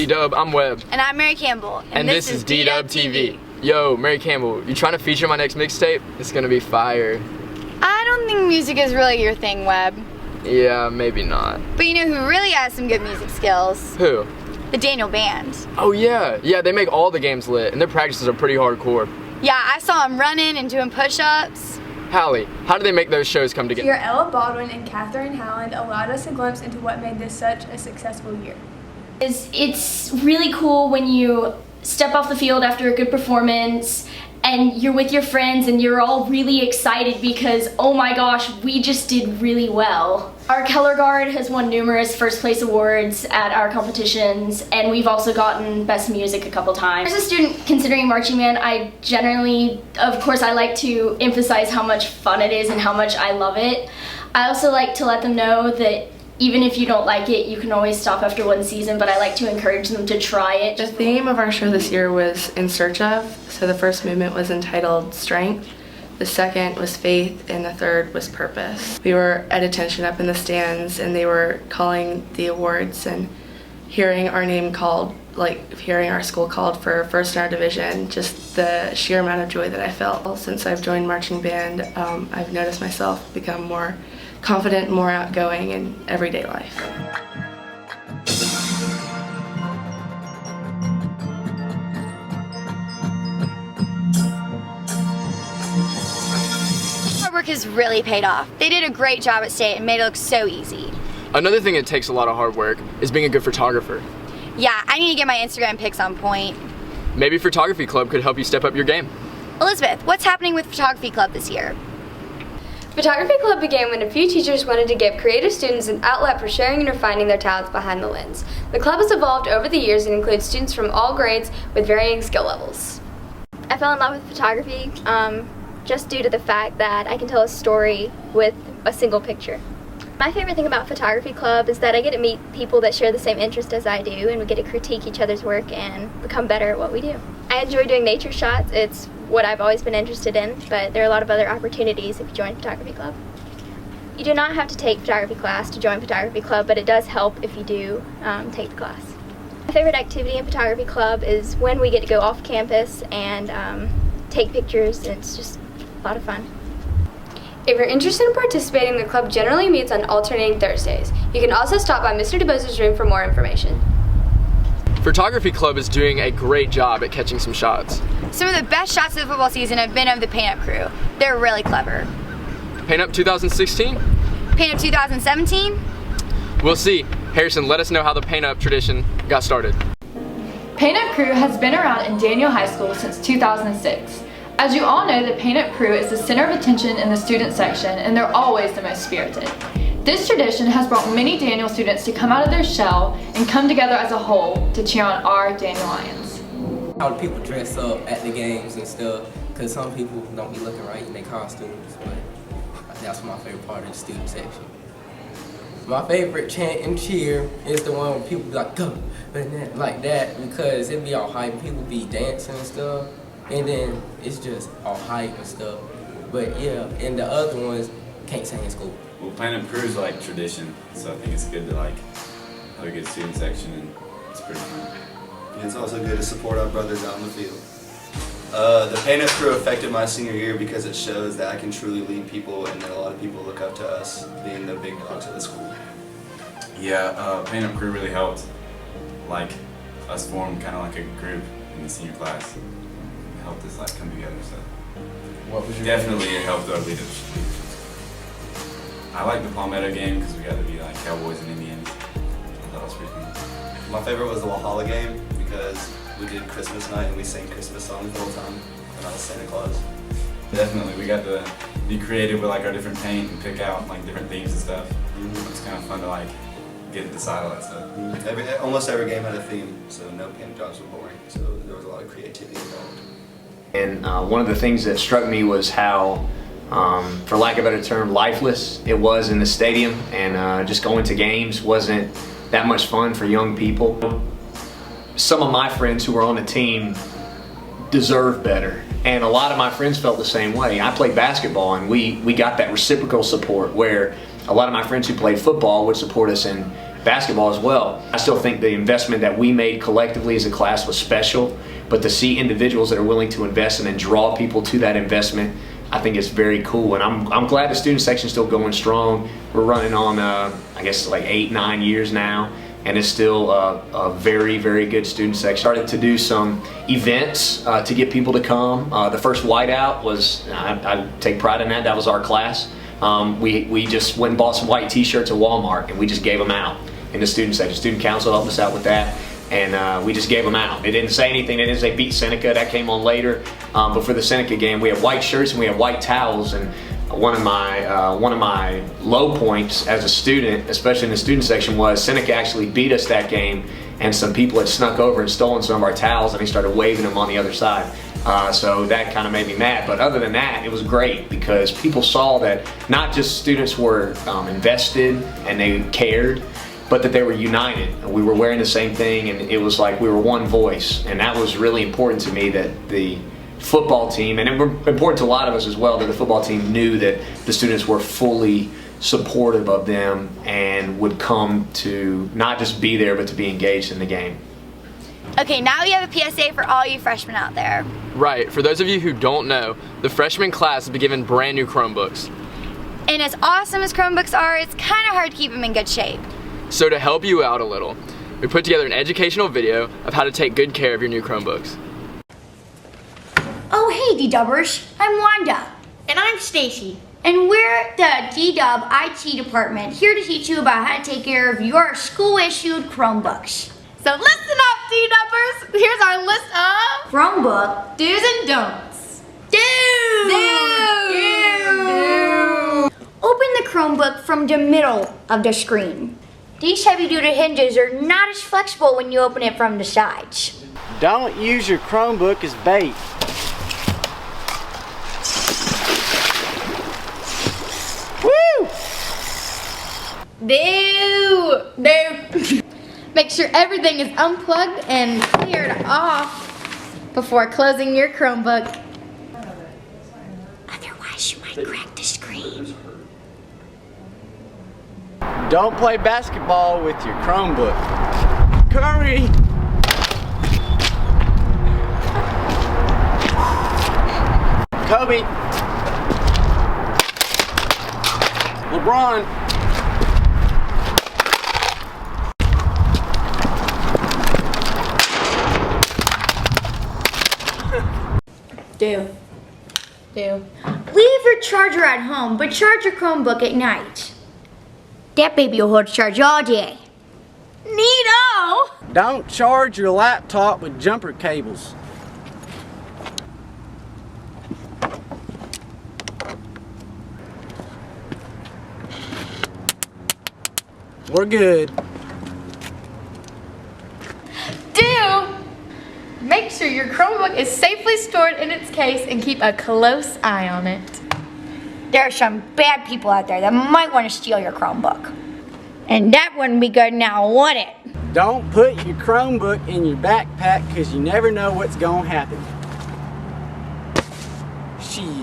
D-Dub, I'm Webb. And I'm Mary Campbell. And this is Dwdtv. Yo, Mary Campbell, you trying to feature my next mixtape? It's gonna be fire. I don't think music is really your thing, Webb. Yeah, maybe not. But you know who really has some good music skills? Who? The Daniel Band. Oh yeah, they make all the games lit, and their practices are pretty hardcore. Yeah, I saw them running and doing push-ups. Hallie, how do they make those shows come together? Your Ella Baldwin and Catherine Howland allowed us a glimpse into what made this such a successful year. It's really cool when you step off the field after a good performance and you're with your friends and you're all really excited because, oh my gosh, we just did really well. Our color guard has won numerous first place awards at our competitions, and we've also gotten best music a couple times. As a student considering marching band, I generally, of course, I like to emphasize how much fun it is and how much I love it. I also like to let them know that even if you don't like it, you can always stop after one season, but I like to encourage them to try it. The theme of our show this year was In Search Of, so the first movement was entitled Strength, the second was Faith, and the third was Purpose. We were at attention up in the stands, and they were calling the awards, and hearing our name called, like hearing our school called for first in our division, just the sheer amount of joy that I felt. Since I've joined marching band, I've noticed myself become more confident, more outgoing in everyday life. Hard work has really paid off. They did a great job at state and made it look so easy. Another thing that takes a lot of hard work is being a good photographer. Yeah, I need to get my Instagram pics on point. Maybe photography club could help you step up your game. Elizabeth, what's happening with photography club this year? Photography Club began when a few teachers wanted to give creative students an outlet for sharing and refining their talents behind the lens. The club has evolved over the years and includes students from all grades with varying skill levels. I fell in love with photography just due to the fact that I can tell a story with a single picture. My favorite thing about Photography Club is that I get to meet people that share the same interest as I do, and we get to critique each other's work and become better at what we do. I enjoy doing nature shots. It's what I've always been interested in, but there are a lot of other opportunities if you join Photography Club. You do not have to take photography class to join Photography Club, but it does help if you do take the class. My favorite activity in Photography Club is when we get to go off campus and take pictures, and it's just a lot of fun. If you're interested in participating, the club generally meets on alternating Thursdays. You can also stop by Mr. DeBose's room for more information. Photography club is doing a great job at catching some shots. Some of the best shots of the football season have been of the Paint Up crew. They're really clever. Paint Up 2016? Paint Up 2017? We'll see. Harrison, let us know how the Paint Up tradition got started. Paint Up Crew has been around in Daniel High School since 2006. As you all know, the Paint Up Crew is the center of attention in the student section, and they're always the most spirited. This tradition has brought many Daniel students to come out of their shell and come together as a whole to cheer on our Daniel Lions. How do people dress up at the games and stuff? Because some people don't be looking right in their costumes, but that's my favorite part of the student section. My favorite chant and cheer is the one where people be like, go, like that, because it be all hype, people be dancing and stuff. And then it's just all hype and stuff. But yeah, and the other ones can't sing in school. Well, Paint Up Crew is like tradition, so I think it's good to like have a good student section, and it's pretty fun. And it's also good to support our brothers out in the field. The Paint Up Crew affected my senior year because it shows that I can truly lead people, and that a lot of people look up to us being the big dogs at the school. Yeah, Paint Up Crew really helped like us form kind of like a group in the senior class. Helped us like come together, so what was your definitely it helped our leadership. I like the Palmetto game because we got to be like Cowboys and Indians. I thought that was pretty cool. My favorite was the Walhalla game because we did Christmas night and we sang Christmas songs the whole time when I was Santa Claus. Definitely, we got to be creative with like our different paint and pick out like different themes and stuff. It's kind of fun to like get to decide all that stuff. Almost every game had a theme, so no paint jobs were boring. So there was a lot of creativity involved. And one of the things that struck me was how, for lack of a better term, lifeless it was in the stadium, and just going to games wasn't that much fun for young people. Some of my friends who were on the team deserve better, and a lot of my friends felt the same way. I played basketball, and we got that reciprocal support where a lot of my friends who played football would support us in basketball as well. I still think the investment that we made collectively as a class was special, but to see individuals that are willing to invest and then draw people to that investment, I think it's very cool. And I'm glad the student section is still going strong. We're running on, I guess, like 8-9 years now, and it's still a very, very good student section. Started to do some events to get people to come. The first whiteout was, I take pride in that, that was our class. We just went and bought some white t-shirts at Walmart, and we just gave them out in the student section. Student council helped us out with that, and we just gave them out. They didn't say anything. They didn't say beat Seneca. That came on later. But for the Seneca game, we had white shirts and we had white towels. And one of my low points as a student, especially in the student section, was Seneca actually beat us that game, and some people had snuck over and stolen some of our towels, and they started waving them on the other side. So that kind of made me mad. But other than that, it was great because people saw that not just students were invested and they cared, but that they were united. And we were wearing the same thing, and it was like we were one voice. And that was really important to me, that the football team, and it was important to a lot of us as well, that the football team knew that the students were fully supportive of them and would come to not just be there, but to be engaged in the game. Okay, now we have a PSA for all you freshmen out there. Right, for those of you who don't know, the freshman class will be given brand new Chromebooks. And as awesome as Chromebooks are, it's kind of hard to keep them in good shape. So to help you out a little, we put together an educational video of how to take good care of your new Chromebooks. Oh hey D-Dubbers, I'm Wanda. And I'm Stacy. And we're the D-Dub IT department, here to teach you about how to take care of your school-issued Chromebooks. So listen up, D-Dubbers. Here's our list of Chromebook do's and don'ts. Do! Open the Chromebook from the middle of the screen. These heavy-duty hinges are not as flexible when you open it from the sides. Don't use your Chromebook as bait. Woo! Do. Make sure everything is unplugged and cleared off before closing your Chromebook. Otherwise, you might crack the screen. Don't play basketball with your Chromebook. Curry! Kobe! LeBron! Do. Do. Leave your charger at home, but charge your Chromebook at night. That baby will hold charge all day. Neato! Don't charge your laptop with jumper cables. We're good. Do. Make sure your Chromebook is safely stored in its case and keep a close eye on it. There are some bad people out there that might want to steal your Chromebook. And that wouldn't be good now, would it? Don't put your Chromebook in your backpack because you never know what's going to happen. Shoot.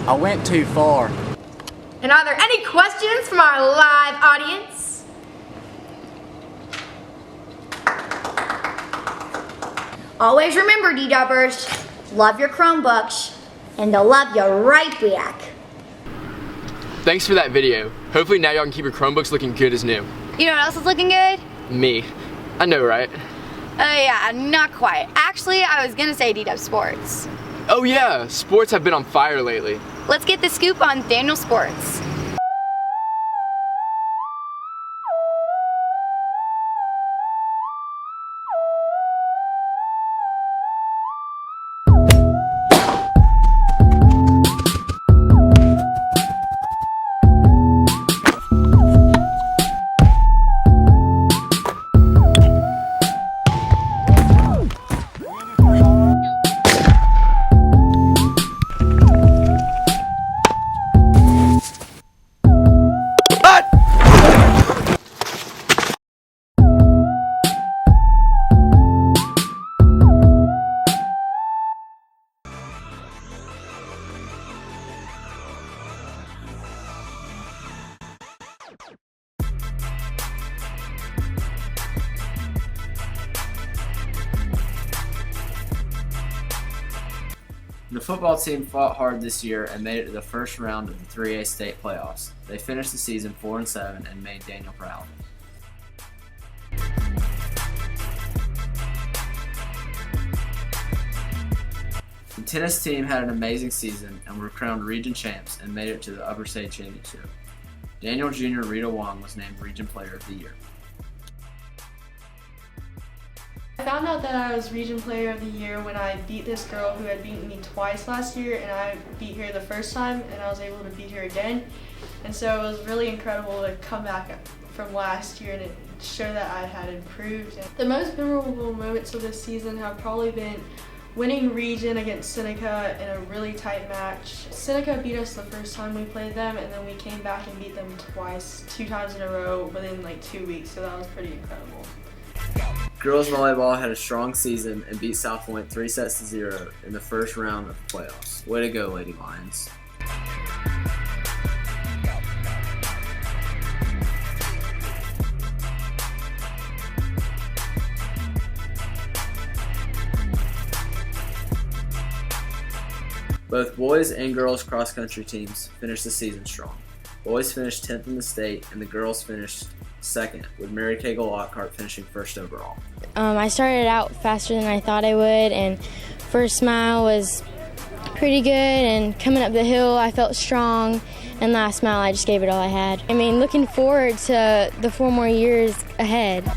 I went too far. And are there any questions from our live audience? Always remember, D-Dubbers, love your Chromebooks, and they'll love you right back. Thanks for that video. Hopefully now y'all can keep your Chromebooks looking good as new. You know what else is looking good? Me. I know, right? Yeah, not quite. Actually, I was gonna say D-Dub Sports. Oh yeah, sports have been on fire lately. Let's get the scoop on Daniel Sports. The football team fought hard this year and made it to the first round of the 3A state playoffs. They finished the season 4-7 and made Daniel proud. The tennis team had an amazing season and were crowned region champs and made it to the Upper State Championship. Daniel Jr. Rita Wong was named Region Player of the Year. I found out that I was Region Player of the Year when I beat this girl who had beaten me twice last year, and I beat her the first time and I was able to beat her again. And so it was really incredible to come back from last year and it showed that I had improved. The most memorable moments of this season have probably been winning region against Seneca in a really tight match. Seneca beat us the first time we played them, and then we came back and beat them twice, 2 times in a row within like 2 weeks, so that was pretty incredible. Girls volleyball had a strong season and beat South Point 3-0 in the first round of the playoffs. Way to go, Lady Lions. Both boys and girls cross-country teams finished the season strong. Boys finished 10th in the state and the girls finished 2nd, with Mary Cagle Lockhart finishing 1st overall. I started out faster than I thought I would, and first mile was pretty good, and coming up the hill I felt strong, and last mile I just gave it all I had. I mean, looking forward to the 4 more years ahead.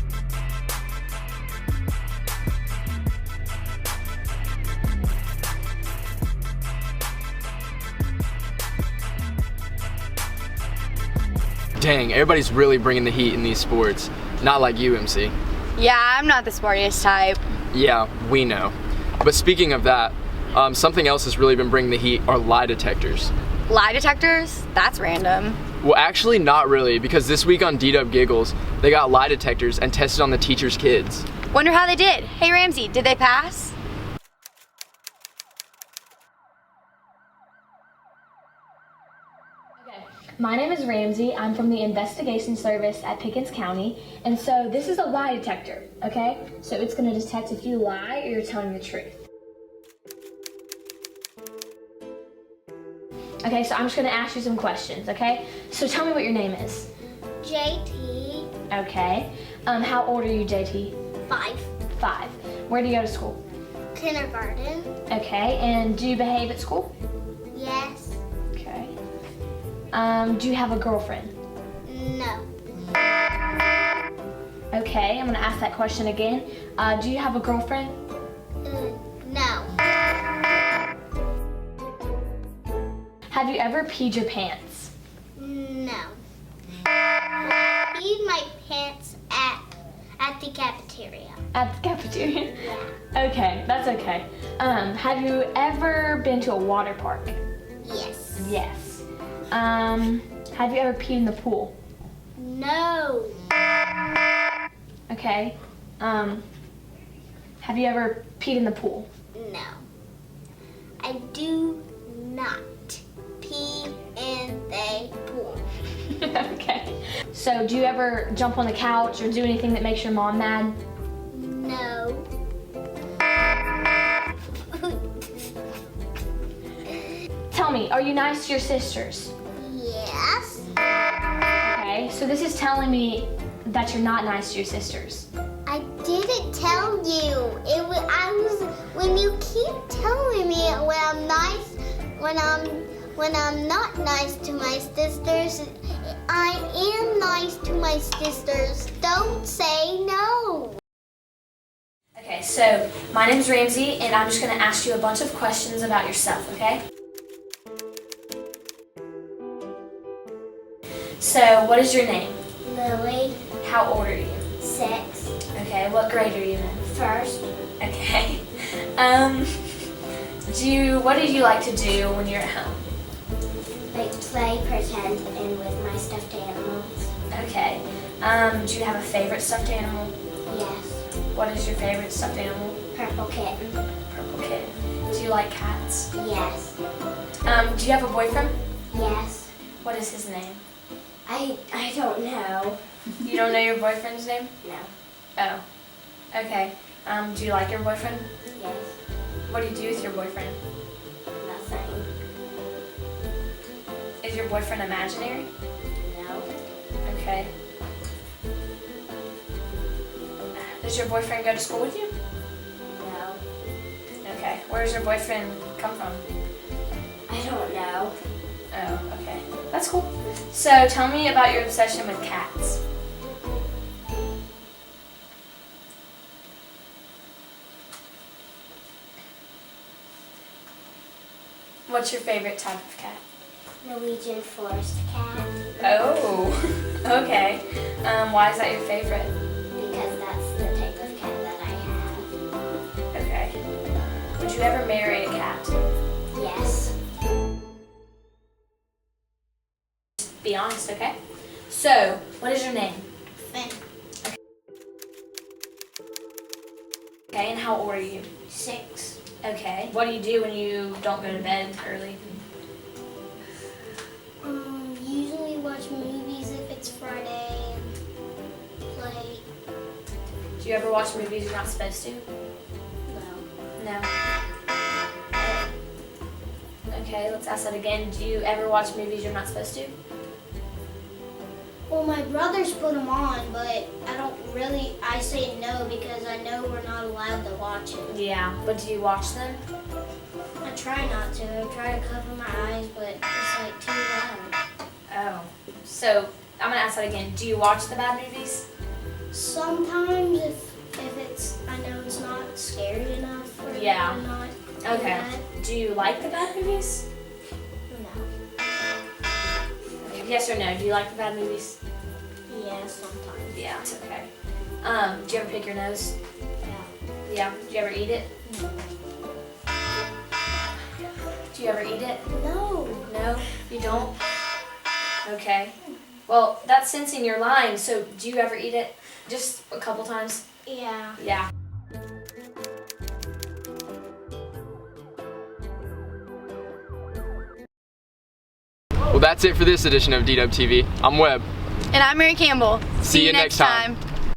Dang, everybody's really bringing the heat in these sports. Not like you, MC. Yeah, I'm not the sportiest type. Yeah, we know. But speaking of that, something else has really been bringing the heat are lie detectors. Lie detectors? That's random. Well, actually not really, because this week on Dwdtv Giggles, they got lie detectors and tested on the teachers' kids. Wonder how they did. Hey Ramsey, did they pass? My name is Ramsey. I'm from the investigation service at Pickens County, and so this is a lie detector, okay? So it's going to detect if you lie or you're telling the truth. Okay, so I'm just going to ask you some questions, okay? So tell me what your name is. JT. Okay. How old are you, JT? 5. 5. Where do you go to school? Kindergarten. Okay, and do you behave at school? Yes. Okay. Do you have a girlfriend? No. Okay, I'm gonna ask that question again. Do you have a girlfriend? No. Have you ever peed your pants? No. I peed my pants at the cafeteria. At the cafeteria? Yeah. Okay, that's okay. Have you ever been to a water park? Yes. Yes. Have you ever peed in the pool? No. Okay. Have you ever peed in the pool? No. I do not pee in the pool. Okay. So do you ever jump on the couch or do anything that makes your mom mad? No. Tell me, are you nice to your sisters? Yes. Okay, so this is telling me that you're not nice to your sisters. I didn't tell you. When you keep telling me when I'm nice, when I'm not nice to my sisters, I am nice to my sisters. Don't say no. Okay, so my name's Ramsey, and I'm just gonna ask you a bunch of questions about yourself, okay? So, what is your name? Lily. How old are you? 6. Okay, what grade are you in? 1st. Okay. What do you like to do when you're at home? Like play, pretend, and with my stuffed animals. Okay. Do you have a favorite stuffed animal? Yes. What is your favorite stuffed animal? Purple kitten. Purple kitten. Do you like cats? Yes. Do you have a boyfriend? Yes. What is his name? I don't know. You don't know your boyfriend's name? No. Oh. Okay. Do you like your boyfriend? Yes. What do you do with your boyfriend? Is your boyfriend imaginary? No. Okay. Does your boyfriend go to school with you? No. Okay. Where does your boyfriend come from? I don't know. Oh, okay. That's cool. So tell me about your obsession with cats. What's your favorite type of cat? Norwegian forest cat. Oh, okay. Why is that your favorite? Because that's the type of cat that I have. Okay. Would you ever marry a cat? Yes. Be honest, okay? So, what is your name? Finn. Okay, and how old are you? 6. Okay. What do you do when you don't go to bed early? Usually watch movies if it's Friday and play. Do you ever watch movies you're not supposed to? No. No. Okay, let's ask that again. Do you ever watch movies you're not supposed to? Well, my brothers put them on, but I say no because I know we're not allowed to watch it. Yeah, but do you watch them? I try not to. I try to cover my eyes, but it's like too loud. Oh. So, I'm gonna ask that again. Do you watch the bad movies? Sometimes if it's, I know it's not scary enough for me Yeah. to not do Okay. that. Do you like the bad movies? No. Okay, yes or no? Do you like the bad movies? Yeah, sometimes. Yeah, it's okay. Do you ever pick your nose? Yeah. Yeah. Do you ever eat it? No. Do you ever eat it? No. No? You don't? Okay. Well, that's sensing you're lying, so do you ever eat it? Just a couple times? Yeah. Yeah. Well, that's it for this edition of Dwdtv. I'm Webb. And I'm Mary Campbell. See you next time.